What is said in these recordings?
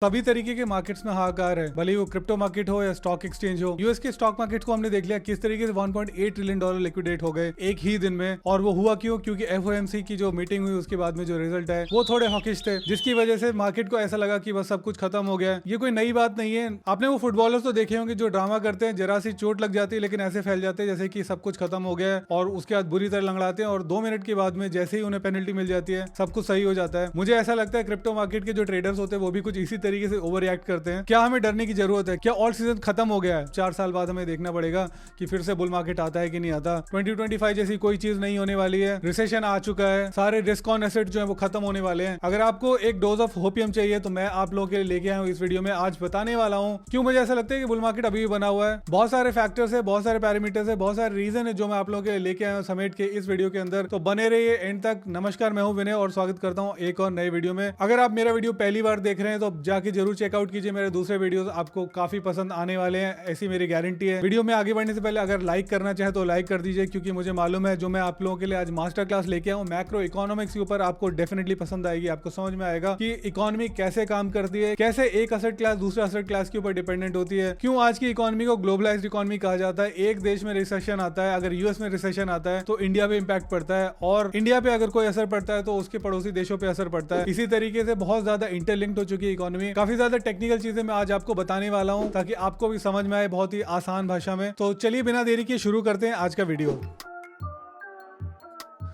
सभी तरीके के मार्केट्स में हाहाकार है, भले ही वो क्रिप्टो मार्केट हो या स्टॉक एक्सचेंज हो। यूएस के स्टॉक मार्केट को हमने देख लिया किस तरीके से 1.8 ट्रिलियन डॉलर लिक्विडेट हो गए एक ही दिन में। और वो हुआ क्यों? क्योंकि एफओएमसी की जो मीटिंग हुई उसके बाद में जो रिजल्ट है वो थोड़े हॉकिश थे, जिसकी वजह से मार्केट को ऐसा लगा कि बस सब कुछ खत्म हो गया है। ये कोई नई बात नहीं है। आपने वो फुटबॉलर्स तो देखे होंगे जो ड्रामा करते हैं, जरा सी चोट लग जाती है लेकिन ऐसे फैल जाते हैं जैसे कि सब कुछ खत्म हो गया है, और उसके बाद बुरी तरह लंगड़ाते हैं और 2 मिनट के बाद में जैसे ही उन्हें पेनल्टी मिल जाती है सब कुछ सही हो जाता है। मुझे ऐसा लगता है क्रिप्टो मार्केट के जो ट्रेडर्स होते हैं वो भी कुछ इसी तरीके से ओवर रिएक्ट करते हैं। क्या हमें डरने की जरूरत है? क्या ऑल सीजन खत्म हो गया है? 4 साल बाद हमें देखना पड़ेगा कि फिर से बुल मार्केट आता है कि नहीं आता। 2025 जैसी कोई चीज नहीं होने वाली है। रिसेशन आ चुका है, सारे रिस्क ऑन एसेट जो है वो खत्म होने वाले हैं। अगर आपको एक डोज ऑफ होपियम चाहिए तो मैं आप लोगों के लिए लेके आया हूँ इस वीडियो में। आज बताने वाला हूँ क्यों मुझे ऐसा लगता है कि बुल मार्केट अभी भी बना हुआ है। बहुत सारे फैक्टर्स है, बहुत सारे पैरामीटर्स है, बहुत सारे रीजन है जो मैं आप लोगों के लिए लेके आया हूँ समेट के इस वीडियो के अंदर। तो बने रहिए एंड तक। नमस्कार, मैं हूँ विनय और स्वागत करता हूँ एक और नए वीडियो में। अगर आप मेरा वीडियो पहली बार देख रहे हैं तो जाके जरूर चेकआउट कीजिए मेरे दूसरे वीडियो, आपको काफी पसंद आने वाले हैं, ऐसी मेरी गारंटी है। वीडियो में आगे बढ़ने से पहले अगर लाइक करना चाहे तो लाइक कर दीजिए, क्योंकि मुझे मालूम है जो मैं आप लोगों के लिए आज मास्टर क्लास लेके आऊँ मैक्रो इकोनॉमिक्स के ऊपर आपको डेफिनेटली पसंद आएगी। आपको समझ में आएगा कि इकोनॉमी कैसे काम करती है, कैसे एक असेट क्लास दूसरे असेट क्लास के ऊपर डिपेंडेंट होती है, क्यों आज की इकोनॉमी को ग्लोबलाइज्ड इकोनॉमी कहा जाता है। एक देश में रिसेशन आता है, अगर यूएस में रिसेशन आता है तो इंडिया पे इंपैक्ट पड़ता है, और इंडिया पे अगर कोई असर पड़ता है तो उसके पड़ोसी देशों पे असर पड़ता है। इसी तरीके से बहुत ज्यादा इंटरलिंक्ड हो चुकी है इकोनॉमी। काफी ज्यादा टेक्निकल चीजें मैं आज आपको बताने वाला हूं ताकि आपको भी समझ में आए बहुत ही आसान भाषा में। तो चलिए बिना देरी के शुरू करते हैं आज का वीडियो।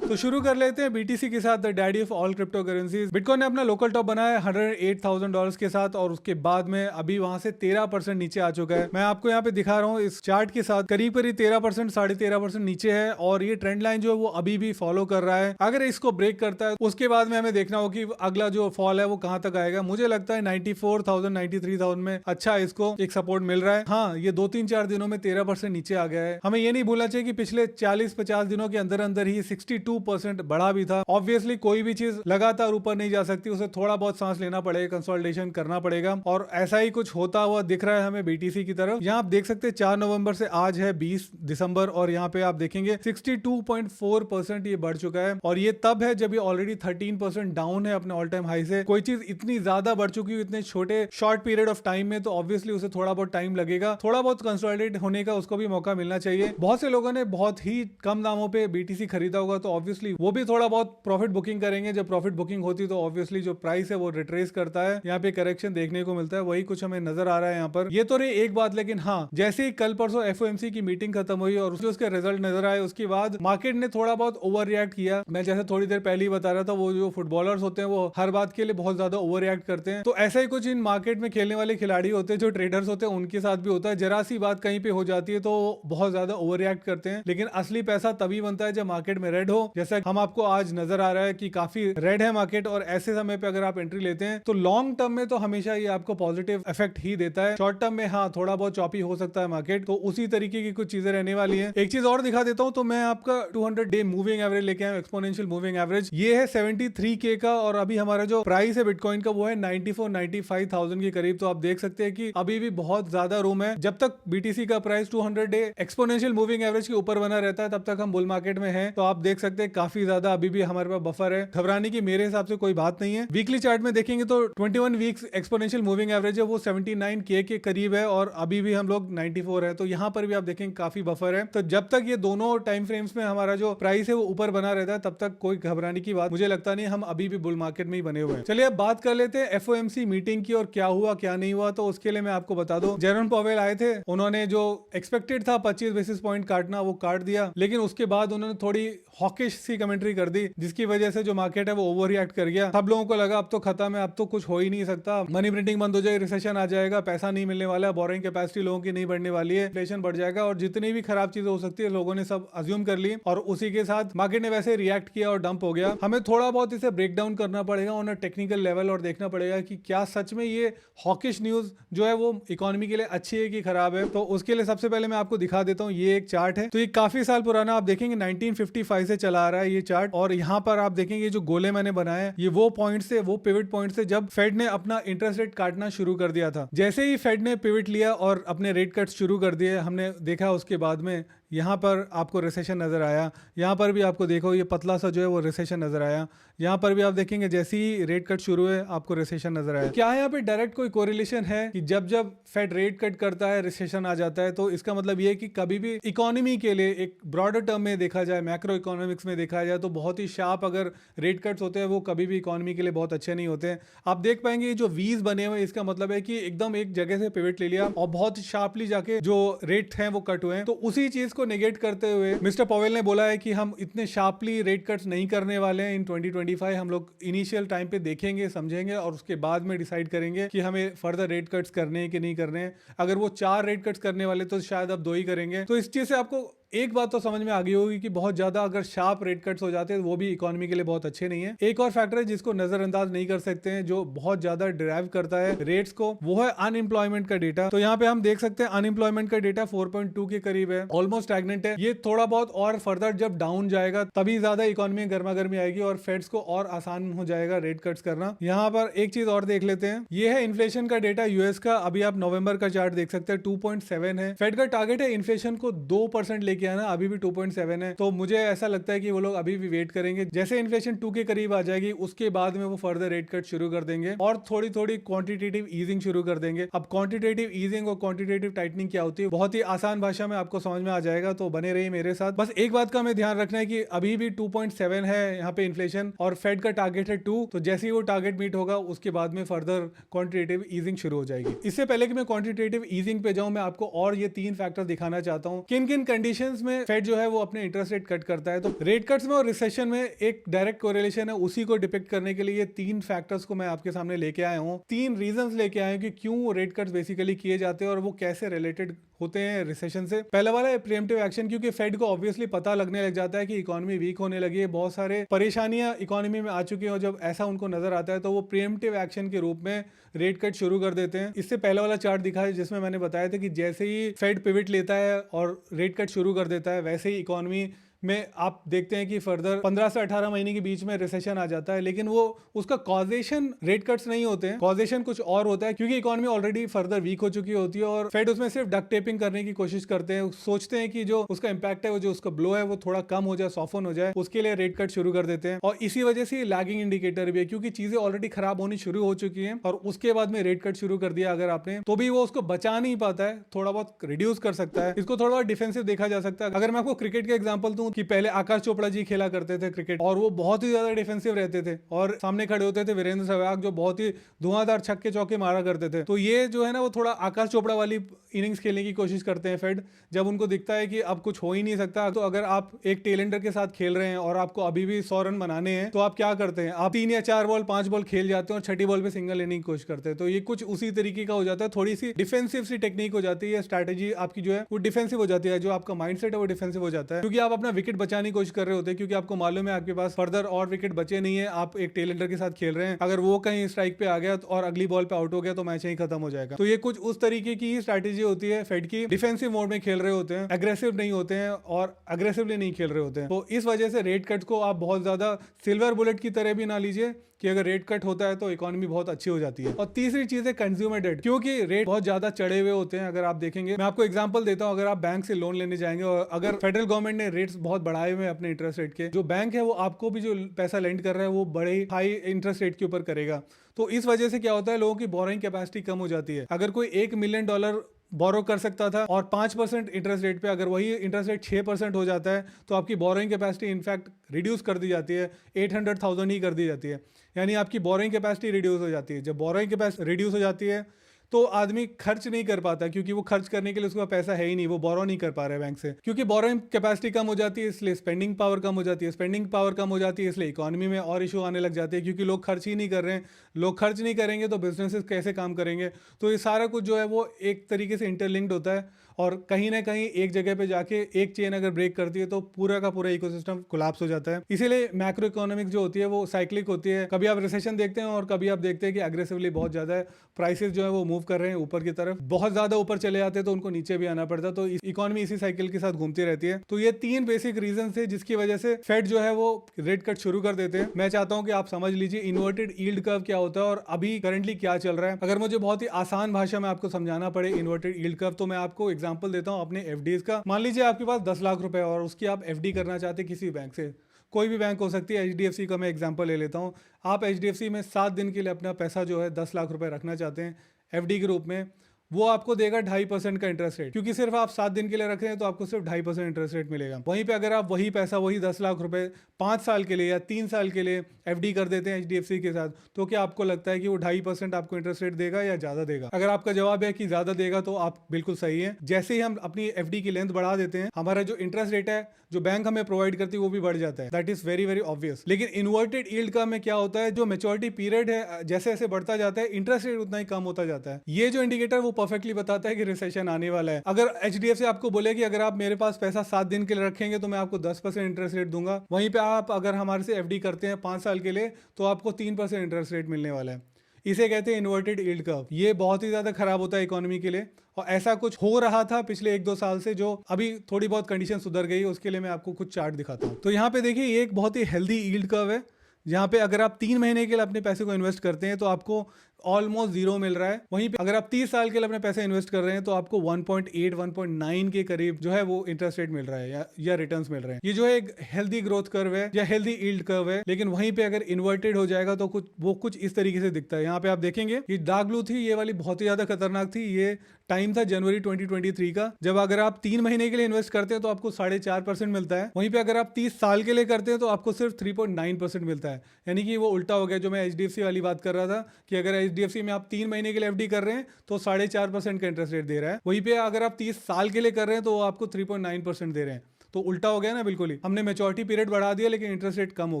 तो शुरू कर लेते हैं बीटीसी के साथ, the daddy of all crypto currencies. Bitcoin ने अपना लोकल टॉप बनाया $108,000 के साथ, और उसके बाद में अभी वहां से 13% नीचे आ चुका है। मैं आपको यहाँ पे दिखा रहा हूँ इस चार्ट के साथ, करीब करीब 13%, 13.5% नीचे है, और ये ट्रेंड लाइन जो है वो अभी भी फॉलो कर रहा है। अगर इसको ब्रेक करता है उसके बाद में हमें देखना होगा कि अगला जो फॉल है वो कहाँ तक आएगा। मुझे लगता है 94,000 93,000 में अच्छा इसको एक सपोर्ट मिल रहा है। हाँ, ये 2-3-4 दिनों में 13% नीचे आ गया है। हमें ये नहीं भूलना चाहिए कि पिछले 40-50 दिनों के अंदर अंदर ही 62% बढ़ा भी था। ऑब्वियसली कोई भी चीज लगातार ऊपर नहीं जा सकती, उसे थोड़ा बहुत सांस लेना पड़ेगा, कंसोलिडेशन करना पड़ेगा, और ऐसा ही कुछ होता हुआ दिख रहा है हमें बीटीसी की तरफ। यहाँ आप देख सकते हैं 4 नवंबर से आज है 20 दिसंबर, और यहाँ पे आप देखेंगे 62.4% ये बढ़ चुका है, और ये तब है जब ये ऑलरेडी 13% डाउन है अपने ऑल टाइम हाई से। कोई चीज इतनी ज्यादा बढ़ चुकी है इतने छोटे शॉर्ट पीरियड ऑफ टाइम में, तो ऑब्वियसली उसे थोड़ा बहुत टाइम लगेगा, थोड़ा बहुत कंसोलिडेट होने का उसको भी मौका मिलना चाहिए। बहुत से लोगों ने बहुत ही कम दामों पे बीटीसी खरीदा होगा, तो ऑब्वियसली वो भी थोड़ा बहुत प्रॉफिट बुकिंग करेंगे। जब प्रॉफिट बुकिंग होती तो ऑब्वियसली जो प्राइस है वो रिट्रेस करता है, यहाँ पे करेक्शन देखने को मिलता है, वही कुछ हमें नजर आ रहा है यहाँ पर। ये तो रही एक बात, लेकिन हाँ, जैसे ही कल परसों एफओएमसी की मीटिंग खत्म हुई और उसके रिजल्ट नजर आए, उसके बाद मार्केट ने थोड़ा बहुत ओवर रिएक्ट किया। मैं जैसे थोड़ी देर पहले ही बता रहा था, वो जो फुटबॉलर्स होते हैं वो हर बात के लिए बहुत ज्यादा ओवर रिएक्ट करते हैं, तो ऐसा ही कुछ इन मार्केट में खेलने वाले खिलाड़ी होते हैं, जो ट्रेडर्स होते हैं, उनके साथ भी होता है। जरा सी बात कहीं पे हो जाती है तो बहुत ज्यादा ओवर रिएक्ट करते हैं, लेकिन असली पैसा तभी बनता है जब मार्केट में रेड हो, जैसा हम आपको आज नजर आ रहा है कि काफी रेड है मार्केट। और ऐसे समय पे अगर आप एंट्री लेते हैं तो लॉन्ग टर्म में तो हमेशा ये आपको पॉजिटिव इफेक्ट ही देता है। शॉर्ट टर्म में हाँ, थोड़ा बहुत चॉपी हो सकता है मार्केट, तो उसी तरीके की कुछ चीजें रहने वाली हैं। एक चीज और दिखा देता हूं, तो मैं आपका 200 डे मूविंग एवरेज लेके आया, एक्सपोनेंशियल मूविंग एवरेज। ये है 73K का, और अभी हमारा जो प्राइस है बिटकॉइन का वो है 94-95,000 के करीब। तो आप देख सकते हैं कि अभी भी बहुत ज्यादा रूम है। जब तक बीटीसी का price 200 day exponential moving average के ऊपर बना रहता है तब तक हम बुल मार्केट में हैं। तो आप देख सकते हैं काफी ज्यादा अभी भी हमारे पास बफर है, घबराने की मेरे हिसाब से कोई बात नहीं है। वीकली चार्ट में देखेंगे तो 21 वीक्स एक्सपोनेंशियल मूविंग एवरेज है वो 79K के करीब है, और अभी भी हम लोग 94 है, तो यहाँ पर भी आप देखेंगे काफी बफर है। तो जब तक ये दोनों टाइम फ्रेम्स में हमारा जो प्राइस है वो ऊपर बना रहता है तब तक कोई घबराने की बात मुझे लगता नहीं। हम अभी भी बुल मार्केट में ही बने हुए हैं। चलिए अब बात कर लेते हैं एफओएमसी मीटिंग की, और क्या हुआ क्या नहीं हुआ। तो उसके लिए मैं आपको बता दूं, जेरोम पॉवेल आए थे, उन्होंने जो एक्सपेक्टेड था 25 बेसिस पॉइंट काटना वो काट दिया, लेकिन उसके बाद उन्होंने थोड़ी हॉकिश सी कमेंट्री कर दी, जिसकी वजह से जो मार्केट है वो ओवर रिएक्ट कर गया। सब लोगों को लगा अब तो खत्म है, अब तो कुछ हो ही नहीं सकता, मनी प्रिंटिंग बंद हो जाएगी, रिसेशन आ जाएगा, पैसा नहीं मिलने वाला, बोरिंग कैपेसिटी लोगों की नहीं बढ़ने वाली है, इन्फ्लेशन बढ़ जाएगा, और जितनी भी खराब चीजें हो सकती है लोगों ने सब अज्यूम कर ली, और उसी के साथ मार्केट ने वैसे रिएक्ट किया और डंप हो गया। हमें थोड़ा बहुत इसे ब्रेक डाउन करना पड़ेगा ऑन अ टेक्निकल लेवल, और देखना पड़ेगा कि क्या सच में ये हॉकिश न्यूज जो है वो इकोनॉमी के लिए अच्छी है कि खराब है। तो उसके लिए सबसे पहले मैं आपको दिखा देता हूँ, ये एक चार्ट है। तो ये काफी साल पुराना, आप देखेंगे 1955 से चला आ रहा है ये चार्ट, और यहाँ पर आप देखेंगे जो गोले मैंने बनाए ये वो पॉइंट से, वो पिवट पॉइंट से जब फेड ने अपना इंटरेस्ट रेट काटना शुरू कर दिया था। जैसे ही फेड ने पिवट लिया और अपने रेट कट शुरू कर दिए, हमने देखा उसके बाद में यहाँ पर आपको रिसेशन नजर आया, यहाँ पर भी आपको देखो ये पतला सा जो है वो रिसेशन नजर आया, यहाँ पर भी आप देखेंगे जैसे ही रेट कट शुरू है आपको रिसेशन नजर आया। क्या यहाँ पे डायरेक्ट कोई कोरिलेशन है कि जब जब फेड रेट कट करता है रिसेशन आ जाता है? तो इसका मतलब ये है कि कभी भी इकोनॉमी के लिए एक ब्रॉडर टर्म में देखा जाए, मैक्रो इकोनॉमिक्स में देखा जाए, तो बहुत ही शार्प अगर रेट कट्स होते हैं वो कभी भी इकोनॉमी के लिए बहुत अच्छे नहीं होते हैं। आप देख पाएंगे जो वीज बने हुए इसका मतलब है कि एकदम एक जगह से पिवट ले लिया और बहुत शार्पली जाके जो रेट हैं वो कट हुए हैं। तो उसी चीज को नेगेट करते हुए मिस्टर पॉवेल ने बोला है कि हम इतने शार्पली रेट कट्स नहीं करने वाले हैं इन 2025। हम लोग इनिशियल टाइम पे देखेंगे, समझेंगे और उसके बाद में डिसाइड करेंगे कि हमें फर्दर रेट कट्स करने हैं कि नहीं करने हैं। अगर वो 4 रेट कट्स करने वाले तो शायद अब 2 ही करेंगे। तो इस चीज से आपको एक बात तो समझ में आ गई होगी कि बहुत ज्यादा अगर शार्प रेट कट्स हो जाते हैं वो भी इकोनॉमी के लिए बहुत अच्छे नहीं है। एक और फैक्टर है जिसको नजरअंदाज नहीं कर सकते हैं जो बहुत ज्यादा ड्राइव करता है रेट्स को, वो है अनएम्प्लॉयमेंट का डेटा। तो यहाँ पे हम देख सकते हैं अनएम्प्लॉयमेंट का डेटा 4.2 के करीब है, ऑलमोस्ट स्टैग्नेंट है। ये थोड़ा बहुत और फर्दर जब डाउन जाएगा तभी ज्यादा इकोनॉमी में गर्मा गर्मी आएगी और फेड्स को और आसान हो जाएगा रेट कट्स करना। यहाँ पर एक चीज और देख लेते हैं, ये है इन्फ्लेशन का डेटा यूएस का। अभी आप नवंबर का चार्ट देख सकते हैं 2.7 है। फेड का टारगेट है इन्फ्लेशन को 2% लेके आना, अभी भी 2.7 है। तो मुझे ऐसा लगता है कि वो लोग अभी भी वेट करेंगे, जैसे इन्फ्लेशन 2 के करीब आ जाएगी उसके बाद में वो फर्दर रेट कट शुरू कर देंगे और थोड़ी थोड़ी क्वांटिटेटिव ईजिंग शुरू कर देंगे। अब क्वांटिटेटिव ईजिंग और क्वांटिटेटिव टाइटनिंग क्या होती है बहुत ही आसान भाषा में आपको समझ में आ जाएगा, तो बने रहिए मेरे साथ। बस एक बात का हमें ध्यान रखना है कि अभी भी 2.7 है यहाँ पे इन्फ्लेशन और फेड का टारगेट है 2। तो जैसे ही वो टारगेट मीट होगा उसके बाद में फर्दर क्वांटिटेटिव ईजिंग शुरू हो जाएगी। इससे पहले कि मैं क्वांटिटेटिव ईजिंग पे जाऊं, मैं आपको और ये 3 फैक्टर दिखाना चाहता हूं किन किन कंडीशंस में फेड जो है वो अपने इंटरेस्ट रेट कट करता है। तो रेट कट्स में और रिसेशन में एक डायरेक्ट कोरिलेशन है, उसी को डिपिक्ट करने के लिए 3 फैक्टर्स को मैं आपके सामने लेके आया हूं, 3 रीजंस लेके आया हूं कि क्यों रेट कट्स बेसिकली किए जाते हैं और वो कैसे रिलेटेड होते हैं रिसेशन से। पहला वाला है प्रीएम्प्टिव एक्शन, क्योंकि फेड को ऑब्वियसली पता लगने लग जाता है कि इकोनॉमी वीक होने लगी है, बहुत सारे परेशानियां इकोनॉमी में आ चुकी हैं और जब ऐसा उनको नजर आता है तो वो प्रीएम्प्टिव एक्शन के रूप में रेट कट शुरू कर देते हैं। इससे पहला वाला चार्ट दिखा है जिसमें मैंने बताया था कि जैसे ही फेड पिवट लेता है और रेट कट शुरू कर देता है वैसे ही इकोनॉमी में आप देखते हैं कि फर्दर 15 से 18 महीने के बीच में रिसेशन आ जाता है, लेकिन वो उसका कॉजेशन रेट कट्स नहीं होते हैं, कॉजेशन कुछ और होता है क्योंकि इकोनॉमी ऑलरेडी फर्दर वीक हो चुकी होती है और फेड उसमें सिर्फ डक्ट टेपिंग करने की कोशिश करते हैं, सोचते हैं कि जो उसका इंपैक्ट है, वो जो उसका ब्लो है वो थोड़ा कम हो जाए, सॉफन हो जाए, उसके लिए रेट कट शुरू कर देते हैं। और इसी वजह से लैगिंग इंडिकेटर भी है क्योंकि चीजें ऑलरेडी खराब होनी शुरू हो चुकी है और उसके बाद में रेट कट शुरू कर दिया अगर आपने, तो भी वो उसको बचा नहीं पाता है, थोड़ा बहुत रिड्यूस कर सकता है, इसको थोड़ा बहुत डिफेंसिव देखा जा सकता है। अगर मैं आपको क्रिकेट का एग्जांपल दूं कि पहले आकाश चोपड़ा जी खेला करते थे क्रिकेट और वो बहुत ही ज्यादा डिफेंसिव रहते थे और सामने खड़े होते थे वीरेंद्र सहवाग जो बहुत ही धुआंधार छक्के चौके मारा करते थे। तो ये जो है ना वो थोड़ा आकाश चोपड़ा वाली इनिंग्स खेलने की कोशिश करते हैं फेड, जब उनको दिखता है कि अब कुछ हो ही नहीं सकता। तो अगर आप एक टेलेंडर के साथ खेल रहे हैं और आपको अभी भी 100 रन बनाने हैं तो आप क्या करते हैं, आप 3 या 4 बॉल 5 बॉल खेल जाते हैं और छठी बॉल पे सिंगल लेने की कोशिश करते हैं। तो ये कुछ उसी तरीके का हो जाता है, थोड़ी सी डिफेंसिव सी टेक्निक हो जाती है, स्ट्रैटेजी आपकी जो है वो डिफेंसिव हो जाती है, जो आपका माइंडसेट है वो डिफेंसिव हो जाता है क्योंकि आप अपना विकेट बचाने की कोशिश कर रहे होते हैं, क्योंकि आपको मालूम है आपके पास फर्दर और विकेट बचे नहीं है, आप एक टेलेंडर के साथ खेल रहे हैं, अगर वो कहीं स्ट्राइक पे आ गया और अगली बॉल पे आउट हो गया तो मैच यहीं खत्म हो जाएगा। तो ये कुछ उस तरीके की ही स्ट्रैटेजी होती है फेड की, डिफेंसिव मोड में खेल रहे होते हैं, एग्रेसिव नहीं होते हैं और अग्रेसिवली नहीं खेल रहे होते हैं। तो इस वजह से रेट कट को आप बहुत ज्यादा सिल्वर बुलेट की तरह भी ना लीजिए कि अगर रेट कट होता है तो इकोनॉमी बहुत अच्छी हो जाती है। और तीसरी चीज है कंज्यूमर डेट, क्योंकि रेट बहुत ज्यादा चढ़े हुए होते हैं। अगर आप देखेंगे, मैं आपको एग्जांपल देता हूं, अगर आप बैंक से लोन लेने जाएंगे और अगर फेडरल गवर्नमेंट ने रेट्स बहुत बढ़ाए हुए हैं अपने इंटरेस्ट रेट के, जो बैंक है वो आपको भी जो पैसा लेंड कर रहा है वो बड़े हाई इंटरेस्ट रेट के ऊपर करेगा। तो इस वजह से क्या होता है, लोगों की बोरोइंग कैपेसिटी कम हो जाती है। अगर कोई $1 मिलियन बोरो कर सकता था और 5% इंटरेस्ट रेट पे, अगर वही इंटरेस्ट रेट 6% हो जाता है तो आपकी बोरोइंग कैपेसिटी इनफैक्ट रिड्यूस कर दी जाती है, 800,000 ही कर दी जाती है, यानी आपकी बोरोइंग कैपेसिटी रिड्यूस हो जाती है। जब बोरोइंग कैपेसिटी रिड्यूस हो जाती है तो आदमी खर्च नहीं कर पाता, क्योंकि वो खर्च करने के लिए उसके पास पैसा है ही नहीं, वो बोरो नहीं कर पा रहा है बैंक से, क्योंकि बोरोइंग कैपेसिटी कम हो जाती है इसलिए स्पेंडिंग पावर कम हो जाती है, स्पेंडिंग पावर कम हो जाती है इसलिए इकोनॉमी में और इशू आने लग जाते हैं, क्योंकि लोग खर्च ही नहीं कर रहे हैं। लोग खर्च नहीं करेंगे तो बिजनेसेस कैसे काम करेंगे। तो ये सारा कुछ जो है वो एक तरीके से इंटरलिंक्ड होता है और कहीं ना कहीं एक जगह पे जाके एक चेन अगर ब्रेक करती है तो पूरा का पूरा इकोसिस्टम कोलैप्स हो जाता है। इसीलिए मैक्रो इकोनॉमिक्स जो होती है वो साइक्लिक होती है, कभी आप रिसेशन देखते हैं और कभी आप देखते हैं कि एग्रेसिवली बहुत ज्यादा प्राइसेस जो है वो मूव कर रहे हैं ऊपर की तरफ, बहुत ज्यादा ऊपर चले जाते हैं तो उनको नीचे भी आना पड़ता है। तो इकोनॉमी इसी साइकिल के साथ घूमती रहती है। तो ये 3 बेसिक रीजन थे जिसकी वजह से फेड जो है वो रेट कट शुरू कर देते हैं। मैं चाहता हूं कि आप समझ लीजिए इन्वर्टेड यील्ड कर्व क्या होता है और अभी करंटली क्या चल रहा है। अगर मुझे बहुत ही आसान भाषा में आपको समझाना पड़े इन्वर्टेड यील्ड कर्व, तो मैं आपको एग्जांपल देता हूँ अपने एफडीज का। मान लीजिए आपके पास 10 लाख रुपए और उसकी आप एफडी करना चाहते हैं किसी बैंक से, कोई भी बैंक हो सकती है, एचडीएफसी का मैं एग्जांपल ले लेता हूँ। आप एचडीएफसी में 7 दिन के लिए अपना पैसा जो है 10 लाख रुपए रखना चाहते हैं एफडी के रूप में, वो आपको देगा 2.5% का इंटरेस्ट रेट, क्योंकि सिर्फ आप 7 दिन के लिए रख रहे हैं तो आपको सिर्फ 2.5% इंटरेस्ट रेट मिलेगा। वहीं पे अगर आप वही पैसा, वही 10 लाख रुपए 5 साल के लिए या 3 साल के लिए एफडी कर देते हैं एचडीएफसी के साथ, तो क्या आपको लगता है कि वो 2.5% आपको इंटरेस्ट रेट देगा या ज्यादा देगा? अगर आपका जवाब है कि ज्यादा देगा तो आप बिल्कुल सही है। जैसे ही हम अपनी एफडी की लेंथ बढ़ा देते हैं, हमारा जो इंटरेस्ट रेट है जो बैंक हमें प्रोवाइड करती है वो भी बढ़ जाता है। That is very very obvious. लेकिन इन्वर्टेड यील्ड कर्व में क्या होता है, जो मेच्योरिटी पीरियड है जैसे जैसे बढ़ता जाता है इंटरेस्ट रेट उतना ही कम होता जाता है। ये जो इंडिकेटर वो परफेक्टली बताता है कि रिसेशन आने वाला है। अगर एचडीएफसी आपको बोले कि अगर आप मेरे पास पैसा 7 दिन के लिए रखेंगे तो मैं आपको 10% इंटरेस्ट रेट दूंगा, वहीं पे आप अगर हमारे से एफडी करते हैं 5 साल के लिए तो आपको 3% इंटरेस्ट रेट मिलने वाला है। इसे कहते हैं इन्वर्टेड यील्ड कर्व। ये बहुत ही ज्यादा खराब होता है इकोनॉमी के लिए, और ऐसा कुछ हो रहा था पिछले 1-2 साल से, जो अभी थोड़ी बहुत कंडीशन सुधर गई। उसके लिए मैं आपको कुछ चार्ट दिखाता हूँ। तो यहाँ पे देखिए ये एक बहुत ही हेल्दी यील्ड कर्व है, जहाँ पे अगर आप 3 महीने के लिए अपने पैसे को इन्वेस्ट करते हैं तो आपको ऑलमोस्ट जीरो मिल रहा है। वहीं पे अगर आप 30 साल के लिए अपने पैसे इन्वेस्ट कर रहे हैं तो आपको 1.8-1.9 के करीब जो है वो इंटरेस्ट रेट मिल रहा है या रिटर्न्स मिल रहे हैं। ये जो है एक हेल्दी ग्रोथ कर्व है या हेल्दी यील्ड कर्व है। लेकिन वहीं पे अगर इन्वर्टेड हो जाएगा तो कुछ इस तरीके से दिखता है। यहाँ पे आप देखेंगे ये डार्क ब्लू थी, ये वाली बहुत ही ज्यादा खतरनाक थी। ये टाइम था जनवरी 2023 का, जब अगर आप 3 महीने के लिए इन्वेस्ट करते हैं तो आपको 4.5% मिलता है। वहीं पे अगर आप 30 साल के लिए करते हैं तो आपको सिर्फ 3.9% मिलता है। यानी कि वो उल्टा हो गया जो मैं एचडीएफसी वाली बात कर रहा था, कि अगर एचडीएफसी में आप 3 महीने के लिए एफडी कर रहे हैं तो 4.5% का इंटरेस्ट रेट दे रहा है। वहीं पे अगर आप 30 साल के लिए कर रहे हैं तो वो आपको 3.9% दे रहे हैं। तो उल्टा हो गया ना बिल्कुल ही। हमने मैच्योरिटी पीरियड बढ़ा दिया लेकिन इंटरेस्ट रेट कम हो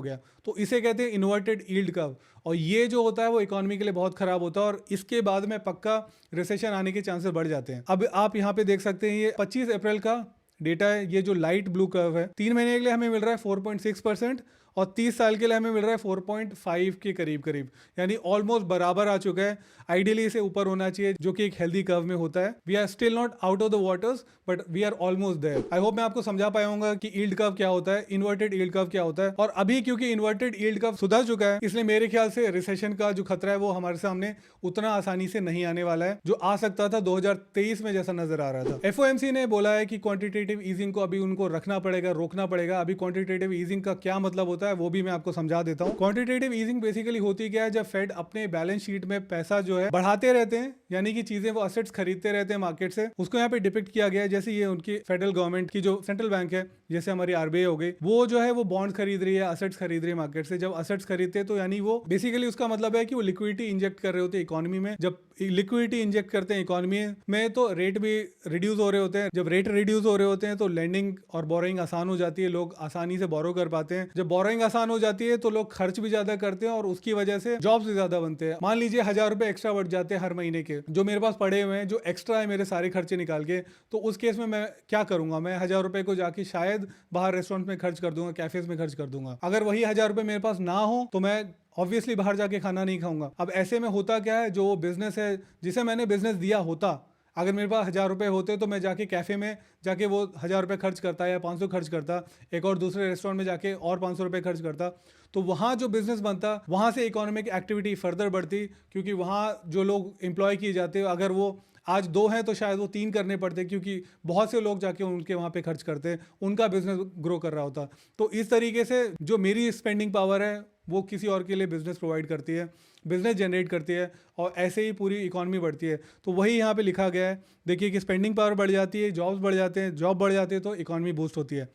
गया। तो इसे कहते हैं इन्वर्टेड यील्ड कर्व। और ये जो होता है वो इकोनॉमी के लिए बहुत खराब होता है, और इसके बाद में पक्का रिसेशन आने के चांसेस बढ़ जाते हैं। अब आप यहाँ पे देख सकते हैं ये 25 अप्रैल का डेटा है। ये जो लाइट ब्लू कर्व है, 3 महीने के लिए हमें मिल रहा है 4.6% और 30 साल के लिए हमें मिल रहा है 4.5 के करीब करीब, यानी ऑलमोस्ट बराबर आ चुका है। आइडियली इसे ऊपर होना चाहिए, जो कि एक हेल्दी कर्व में होता है। We are still not out of the waters but we are almost there. I hope मैं आपको समझा पाया हूँ कि यील्ड कर्व क्या होता है, इन्वर्टेड यील्ड कर्व क्या होता है। और अभी क्योंकि इन्वर्टेड यील्ड कर्व सुधर चुका है, इसलिए मेरे ख्याल से रिसेशन का जो खतरा है वो हमारे सामने उतना आसानी से नहीं आने वाला है, जो आ सकता था 2023 में जैसा नजर आ रहा था। एफओएमसी ने बोला है कि क्वांटिटेटिव ईजिंग को अभी उनको रखना पड़ेगा, रोकना पड़ेगा। अभी क्वांटिटेटिव ईजिंग का क्या मतलब होता है वो भी मैं आपको समझा देता हूँ। क्वांटिटेटिव ईजिंग बेसिकली होती क्या है, जब फेड अपने बैलेंस शीट में पैसा जो है बढ़ाते रहते हैं, यानी कि चीजें वो असेट्स खरीदते रहते हैं मार्केट से, उसको यहाँ पे डिपिक्ट किया गया है। जैसे ये उनकी फेडरल गवर्नमेंट की जो सेंट्रल बैंक है, जैसे हमारी आरबीआई हो गई, वो जो है वो बॉन्ड खरीद रही है, असेट्स खरीद रही है मार्केट से। जब असेट्स खरीदते हैं तो यानी वो बेसिकली उसका मतलब है कि वो लिक्विडिटी इंजेक्ट कर रहे होते हैं इकोनॉमी में। जब लिक्विडिटी इंजेक्ट करते हैं इकोनॉमी में तो रेट भी रिड्यूस हो रहे होते हैं। जब रेट रिड्यूस हो रहे होते हैं तो लेंडिंग और बोरोइंग आसान हो जाती है, लोग आसानी से बोरो कर पाते हैं। जब बोरोइंग आसान हो जाती है तो लोग खर्च भी ज्यादा करते हैं और उसकी वजह से जॉब्स भी ज्यादा बनते हैं। मान लीजिए 1000 रुपए एक्स्ट्रा बढ़ जाते हैं हर महीने के, जो मेरे पास पड़े हुए हैं, जो एक्स्ट्रा है मेरे सारे खर्चे निकाल के, तो उस केस में मैं क्या करूंगा, मैं 1000 रुपए को जाके शायद बाहर रेस्टोरेंट में खर्च कर दूंगा, कैफेज में खर्च कर दूंगा। अगर वही 1000 रुपए मेरे पास ना हो तो मैं ऑब्वियसली बाहर जाके खाना नहीं खाऊंगा। अब ऐसे में होता क्या है, जो बिजनेस है जिसे मैंने बिजनेस दिया होता, अगर मेरे पास 1000 रुपए होते तो मैं जाके कैफे में जाके वो 1000 रुपए खर्च करता या 500 खर्च करता, एक और दूसरे रेस्टोरेंट में जाके और 500 रुपए खर्च करता, तो वहाँ जो बिजनेस बनता, वहाँ से इकोनॉमिक एक्टिविटी फर्दर बढ़ती। क्योंकि वहाँ जो लोग एम्प्लॉय किए जाते, अगर वो आज 2 हैं तो शायद वो 3 करने पड़ते, क्योंकि बहुत से लोग जाके उनके वहाँ पे खर्च करते, उनका बिजनेस ग्रो कर रहा होता। तो इस तरीके से जो मेरी स्पेंडिंग पावर है वो किसी और के लिए बिजनेस प्रोवाइड करती है, बिजनेस जनरेट करती है, और ऐसे ही पूरी इकोनॉमी बढ़ती है। तो वही यहाँ पे लिखा गया है। देखिए कि स्पेंडिंग पावर बढ़ जाती है, जॉब्स बढ़ जाते हैं, जॉब बढ़ जाती है तो इकोनॉमी बूस्ट होती है।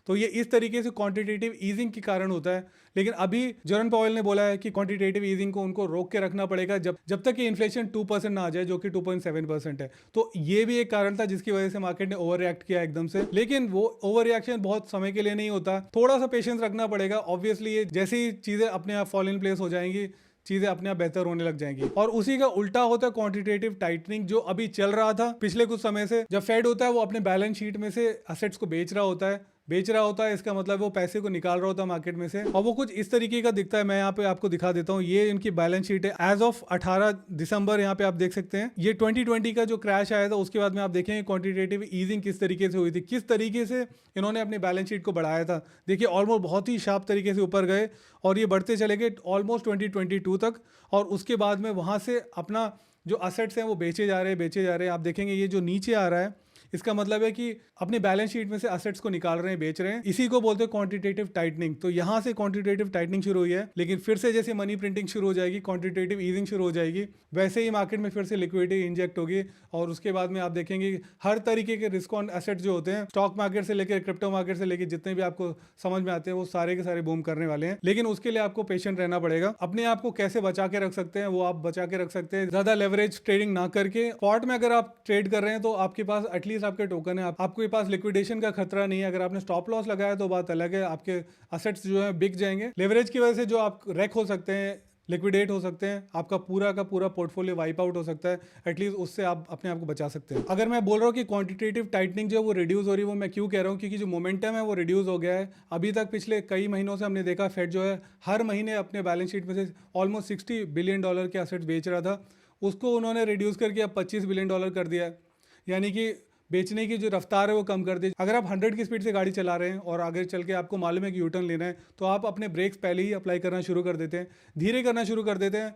तो ये इस तरीके से क्वांटिटेटिव ईजिंग के कारण होता है। लेकिन अभी जेरोम पावेल ने बोला है कि क्वांटिटेटिव ईजिंग को उनको रोक के रखना पड़ेगा जब तक कि इन्फ्लेशन 2% ना आ जाए, जो कि 2.7% है। तो ये भी एक कारण था जिसकी वजह से मार्केट ने ओवर रिएक्ट किया एकदम से। लेकिन वो ओवर रिएक्शन बहुत समय के लिए नहीं होता, थोड़ा सा पेशेंस रखना पड़ेगा। ऑब्वियसली ये जैसी चीजें अपने आप फॉल इन प्लेस हो जाएंगी, चीजें अपने आप बेहतर होने लग जाएंगी। और उसी का उल्टा होता है क्वांटिटेटिव टाइटनिंग, जो अभी चल रहा था पिछले कुछ समय से। जब फेड होता है वो अपने बैलेंस शीट में से असेट्स को बेच रहा होता है, इसका मतलब वो पैसे को निकाल रहा होता है मार्केट में से, और वो कुछ इस तरीके का दिखता है। मैं यहाँ पे आपको दिखा देता हूँ, ये इनकी बैलेंस शीट है एज ऑफ 18 दिसंबर। यहाँ पे आप देख सकते हैं ये 2020 का जो क्रैश आया था उसके बाद में आप देखेंगे क्वांटिटेटिव ईजिंग किस तरीके से हुई थी, किस तरीके से इन्होंने अपनी बैलेंस शीट को बढ़ाया था। देखिए ऑलमोस्ट बहुत ही शार्प तरीके से ऊपर गए और ये बढ़ते चले गए ऑलमोस्ट 2022 तक, और उसके बाद में वहाँ से अपना जो असेट्स हैं वो बेचे जा रहे हैं। आप देखेंगे ये जो नीचे आ रहा है इसका मतलब है कि अपनी बैलेंस शीट में से असेट्स को निकाल रहे हैं, बेच रहे हैं। इसी को बोलते हैं क्वांटिटेटिव टाइटनिंग। तो यहाँ से क्वांटिटेटिव टाइटनिंग शुरू हुई है, लेकिन फिर से जैसे मनी प्रिंटिंग शुरू हो जाएगी, क्वांटिटेटिव ईजिंग शुरू हो जाएगी, वैसे ही मार्केट में फिर से लिक्विडिटी इंजेक्ट होगी। और उसके बाद में आप देखेंगे हर तरीके के रिस्क ऑन एसेट जो होते हैं, स्टॉक मार्केट से लेकर क्रिप्टो मार्केट से लेकर जितने भी आपको समझ में आते हैं, वो सारे के सारे बूम करने वाले हैं। लेकिन उसके लिए आपको पेशेंट रहना पड़ेगा। अपने आप को कैसे बचा के रख सकते हैं वो आप बचा के रख सकते हैं, ज्यादा लेवरेज ट्रेडिंग ना करके। स्पॉट में अगर आप ट्रेड कर रहे हैं तो आपके पास एटलीस्ट आपके टोकन है, आपके पास लिक्विडेशन का खतरा नहीं है। अगर आपने स्टॉप लॉस लगाया तो बात अलग है, आपके असेट्स जो है बिक जाएंगे। लेवरेज की वजह से जो आप रेक हो सकते हैं, लिक्विडेट हो सकते हैं, आपका पूरा का पूरा पोर्टफोलियो वाइप आउट हो सकता है। एटलीस्ट उससे आप अपने आप को बचा सकते हैं। अगर मैं बोल रहा हूँ कि क्वांटिटेटिव टाइटनिंग जो है वो रिड्यूस हो रही है, वो मैं क्यों कह रहा हूँ, क्योंकि जो मोमेंटम है वो रिड्यूस हो गया है। अभी तक पिछले कई महीनों से हमने देखा फेड जो है हर महीने अपने बैलेंस शीट में से ऑलमोस्ट $60 बिलियन के असेट्स बेच रहा था, उसको उन्होंने रिड्यूस करके अब $25 बिलियन कर दिया है। यानी कि बेचने की जो रफ्तार है वो कम कर दी। अगर आप 100 की स्पीड से गाड़ी चला रहे हैं और आगे चल के आपको मालूम है कि यूटर्न लेना है, तो आप अपने ब्रेक्स पहले ही अप्लाई करना शुरू कर देते हैं, धीरे करना शुरू कर देते हैं,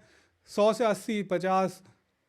100 से 80, 50,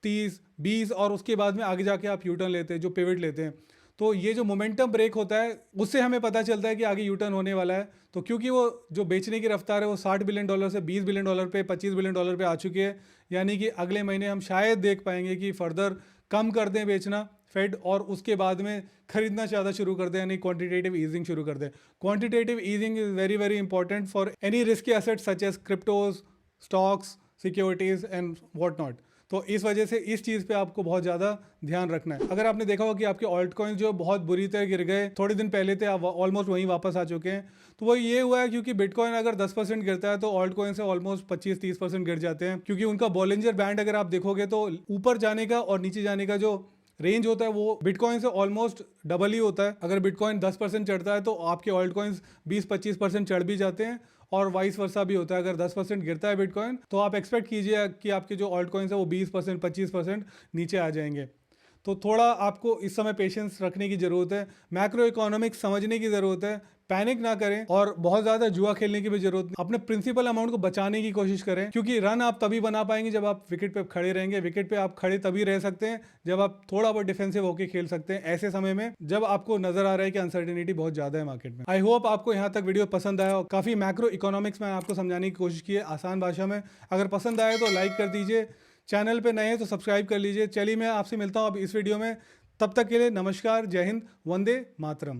30, 20, और उसके बाद में आगे जाके आप यूटर्न लेते हैं, जो पिवट लेते हैं। तो ये जो मोमेंटम ब्रेक होता है उससे हमें पता चलता है कि आगे यूटर्न होने वाला है। तो क्योंकि वो जो बेचने की रफ्तार है वो $60 बिलियन से $20 बिलियन पे, $25 बिलियन पे आ चुकी है। यानी कि अगले महीने हम शायद देख पाएंगे कि फर्दर कम कर दें बेचना फेड, और उसके बाद में खरीदना ज़्यादा शुरू कर दें, यानी क्वांटिटेटिव ईजिंग शुरू कर दें। Quantitative easing is very very important for any risky assets such as cryptos, stocks, securities and what not. तो इस वजह से इस चीज़ पे आपको बहुत ज़्यादा ध्यान रखना है। अगर आपने देखा हो कि आपके ऑल्ट कॉइन जो बहुत बुरी तरह गिर गए, थोड़े दिन पहले थे, आप ऑलमोस्ट वहीं वापस आ चुके हैं। तो वो ये हुआ है क्योंकि बिटकॉइन अगर 10% गिरता है तो ऑल्ट कॉइन से ऑलमोस्ट 25-30% गिर जाते हैं, क्योंकि उनका बॉलिंजर बैंड अगर आप देखोगे तो ऊपर जाने का और नीचे जाने का जो रेंज होता है वो बिटकॉइन से ऑलमोस्ट डबल ही होता है। अगर बिटकॉइन 10% चढ़ता है तो आपके ऑल्ट कॉइन्स 20-25% चढ़ भी जाते हैं, और वाइस वर्सा भी होता है। अगर 10% गिरता है बिटकॉइन तो आप एक्सपेक्ट कीजिए कि आपके जो ऑल्ट कॉइन्स है वो 20%, 25% नीचे आ जाएंगे। तो थोड़ा आपको इस समय पेशेंस रखने की ज़रूरत है, मैक्रो इकोनॉमिक्स समझने की ज़रूरत है, पैनिक ना करें, और बहुत ज़्यादा जुआ खेलने की भी जरूरत नहीं। अपने प्रिंसिपल अमाउंट को बचाने की कोशिश करें, क्योंकि रन आप तभी बना पाएंगे जब आप विकेट पे खड़े रहेंगे। विकेट पे आप खड़े तभी रह सकते हैं जब आप थोड़ा बहुत डिफेंसिव होकर खेल सकते हैं, ऐसे समय में जब आपको नजर आ रहा है कि अनसर्टेनिटी बहुत ज़्यादा है मार्केट में। आई होप आपको यहाँ तक वीडियो पसंद आया और काफ़ी मैक्रो इकोनॉमिक्स में आपको समझाने की कोशिश की है आसान भाषा में। अगर पसंद आए तो लाइक कर दीजिए, चैनल पे नए हैं तो सब्सक्राइब कर लीजिए। चलिए मैं आपसे मिलता हूँ अब इस वीडियो में, तब तक के लिए नमस्कार, जय हिंद, वंदे मातरम।